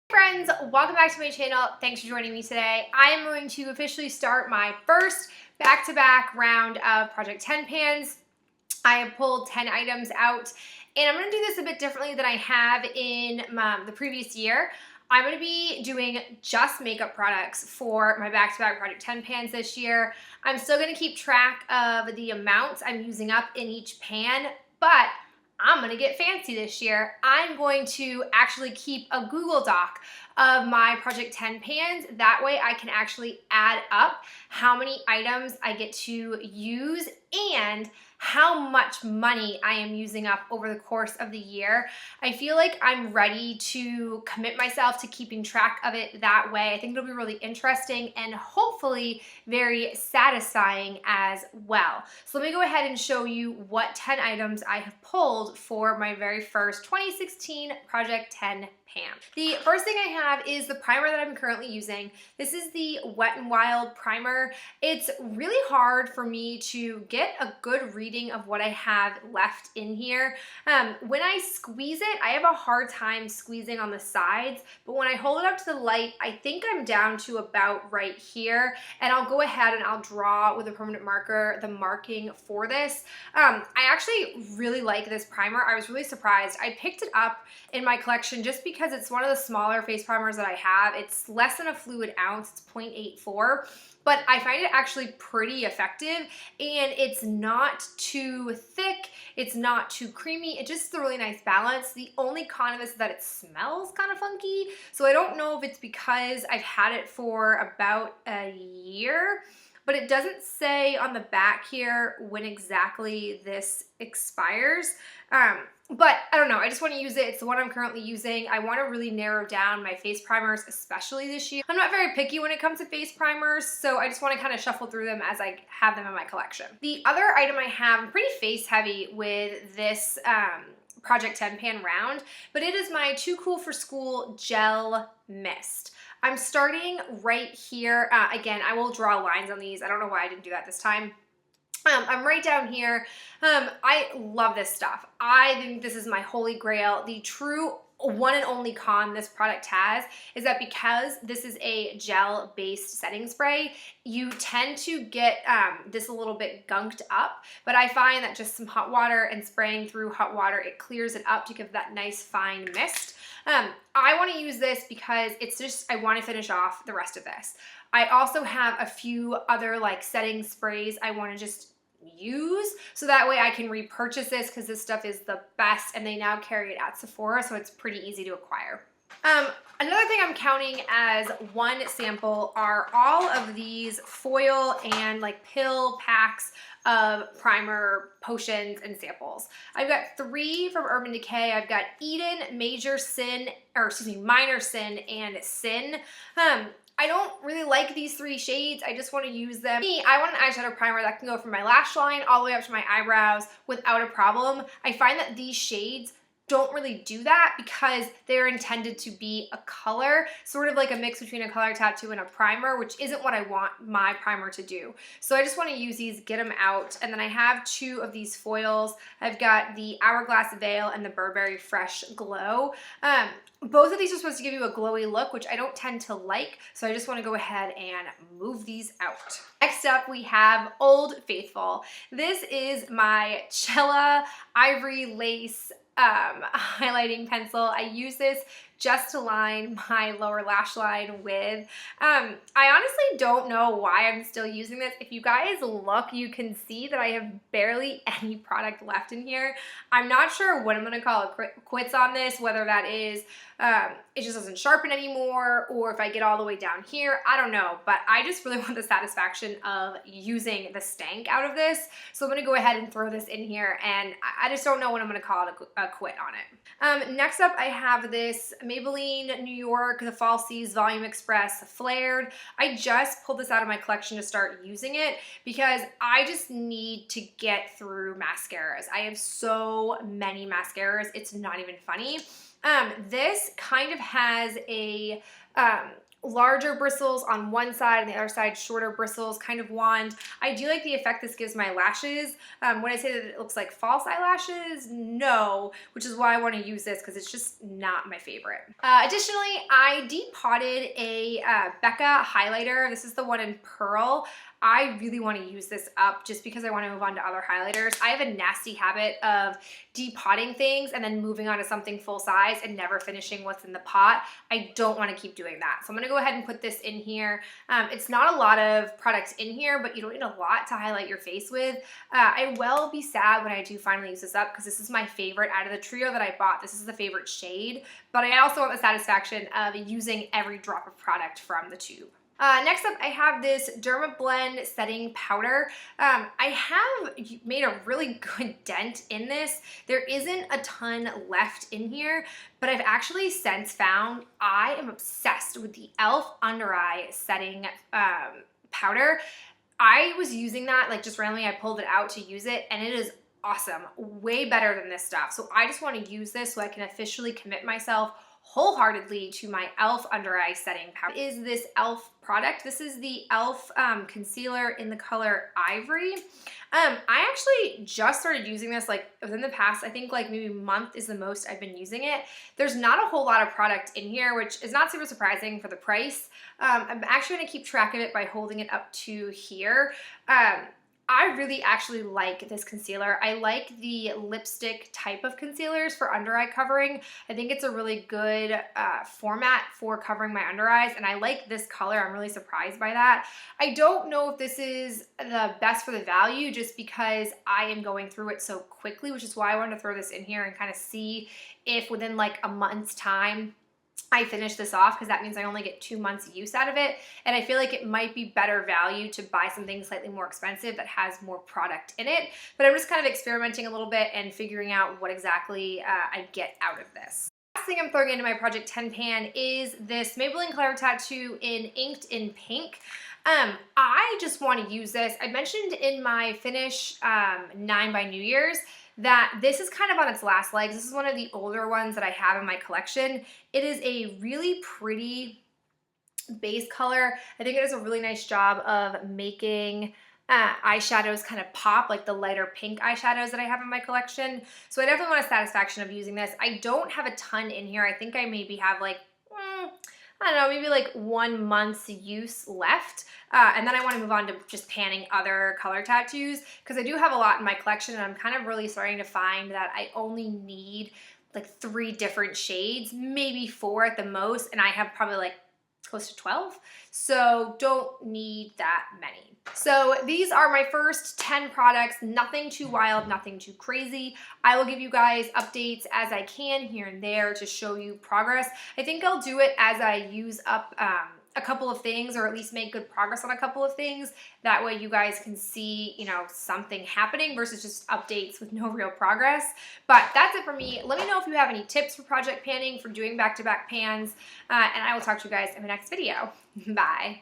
Friends, welcome back to my channel. Thanks for joining me today. I am going to officially start my first back-to-back round of Project 10 pans. I have pulled 10 items out, and I'm going to do this a bit differently than I have in the previous year. I'm going to be doing just makeup products for my back-to-back Project 10 pans this year. I'm still going to keep track of the amounts I'm using up in each pan, but I'm gonna get fancy this year. I'm going to actually keep a Google Doc of my Project 10 pans. That way I can actually add up how many items I get to use and how much money I am using up over the course of the year. I feel like I'm ready to commit myself to keeping track of it that way. I think it'll be really interesting and hopefully very satisfying as well. So let me go ahead and show you what 10 items I have pulled for my very first 2016 Project 10 pan. The first thing I have is the primer that I'm currently using. This is the Wet n Wild primer. It's really hard for me to get a good reading of what I have left in here. When I squeeze it, I have a hard time squeezing on the sides, but when I hold it up to the light, I think I'm down to about right here, and I'll go ahead and I'll draw with a permanent marker the marking for this. I actually really like this primer. I was really surprised. I picked it up in my collection just because it's one of the smaller face primers that I have. It's less than a fluid ounce, it's 0.84, but I find it actually pretty effective, and it's not too thick, it's not too creamy, it's just a really nice balance. The only con of this is that it smells kind of funky, so I don't know if it's because I've had it for about a year, but it doesn't say on the back here when exactly this expires. But I don't know, I just want to use it. It's the one I'm currently using. I want to really narrow down my face primers, especially this year. I'm not very picky when it comes to face primers, so I just want to kind of shuffle through them as I have them in my collection. The other item I have, I'm pretty face heavy with this Project 10 pan round, but it is my Too Cool for School Gel Mist. I'm starting right here. Again, I will draw lines on these. I don't know why I didn't do that this time. I'm right down here. I love this stuff. I think this is my holy grail. The true one and only con this product has is that because this is a gel-based setting spray, you tend to get this a little bit gunked up, but I find that just some hot water and spraying through hot water, it clears it up to give that nice fine mist. I want to use this because it's just, I want to finish off the rest of this. I also have a few other like setting sprays I want to just use, so that way I can repurchase this because this stuff is the best, and they now carry it at Sephora, so it's pretty easy to acquire. Another thing I'm counting as one sample are all of these foil and like pill packs of primer, potions, and samples. I've got 3 from Urban Decay. I've got Eden, Minor Sin, and Sin. I don't really like these 3 shades. I just want to use them. I want an eyeshadow primer that can go from my lash line all the way up to my eyebrows without a problem. I find that these shades don't really do that because they're intended to be a color, sort of like a mix between a color tattoo and a primer, which isn't what I want my primer to do. So I just want to use these, get them out, and then I have 2 of these foils. I've got the Hourglass Veil and the Burberry Fresh Glow. Both of these are supposed to give you a glowy look, which I don't tend to like, so I just want to go ahead and move these out. Next up, we have Old Faithful. This is my Chella Ivory Lace highlighting pencil. I use this just to line my lower lash line with. I honestly don't know why I'm still using this. If you guys look, you can see that I have barely any product left in here. I'm not sure what I'm gonna call it quits on this, whether that is it just doesn't sharpen anymore, or if I get all the way down here, I don't know, but I just really want the satisfaction of using the stank out of this. So I'm gonna go ahead and throw this in here, and I just don't know when I'm gonna call it a quit on it. Next up, I have this Maybelline New York, the Falsies Volume Express Flared. I just pulled this out of my collection to start using it because I just need to get through mascaras. I have so many mascaras, it's not even funny. This kind of has a larger bristles on one side and the other side shorter bristles, kind of wand. I do like the effect this gives my lashes. When I say that it looks like false eyelashes, no, which is why I want to use this because it's just not my favorite. Additionally, I depotted a Becca highlighter. This is the one in Pearl. I really want to use this up just because I want to move on to other highlighters. I have a nasty habit of depotting things and then moving on to something full size and never finishing what's in the pot. I don't want to keep doing that. So I'm going to go ahead and put this in here. It's not a lot of products in here, but you don't need a lot to highlight your face with. I will be sad when I do finally use this up because this is my favorite out of the trio that I bought. This is the favorite shade, but I also want the satisfaction of using every drop of product from the tube. Next up, I have this Dermablend setting powder. I have made a really good dent in this. There isn't a ton left in here, but I've actually since found I am obsessed with the e.l.f. under eye setting powder. I was using that like just randomly. I pulled it out to use it, and it is awesome. Way better than this stuff. So I just want to use this so I can officially commit myself wholeheartedly to my e.l.f. under eye setting powder. Is this e.l.f. product. This is the e.l.f. Concealer in the color Ivory. I actually just started using this like within the past, I think like maybe a month is the most I've been using it. There's not a whole lot of product in here, which is not super surprising for the price. I'm actually gonna keep track of it by holding it up to here. I really actually like this concealer. I like the lipstick type of concealers for under eye covering. I think it's a really good format for covering my under eyes, and I like this color. I'm really surprised by that. I don't know if this is the best for the value just because I am going through it so quickly, which is why I wanted to throw this in here and kind of see if within like a month's time I finish this off, because that means I only get 2 months use out of it, and I feel like it might be better value to buy something slightly more expensive that has more product in it. But I'm just kind of experimenting a little bit and figuring out what exactly I get out of this. Last thing I'm throwing into my Project 10 pan is this Maybelline Color Tattoo in Inked in Pink. I just want to use this. I mentioned in my Finish 9 by New Year's that this is kind of on its last legs. This is one of the older ones that I have in my collection. It is a really pretty base color. I think it does a really nice job of making eyeshadows kind of pop, like the lighter pink eyeshadows that I have in my collection. So I definitely want a satisfaction of using this. I don't have a ton in here. I think I maybe have like, I don't know, maybe like 1 month's use left. And then I want to move on to just panning other color tattoos, because I do have a lot in my collection, and I'm kind of really starting to find that I only need like 3 different shades, maybe 4 at the most, and I have probably like close to 12. So don't need that many. So these are my first 10 products, nothing too wild, nothing too crazy. I will give you guys updates as I can here and there to show you progress. I think I'll do it as I use up a couple of things, or at least make good progress on a couple of things. That way you guys can see, you know, something happening versus just updates with no real progress. But that's it for me. Let me know if you have any tips for project panning, for doing back-to-back pans, and I will talk to you guys in the next video. Bye.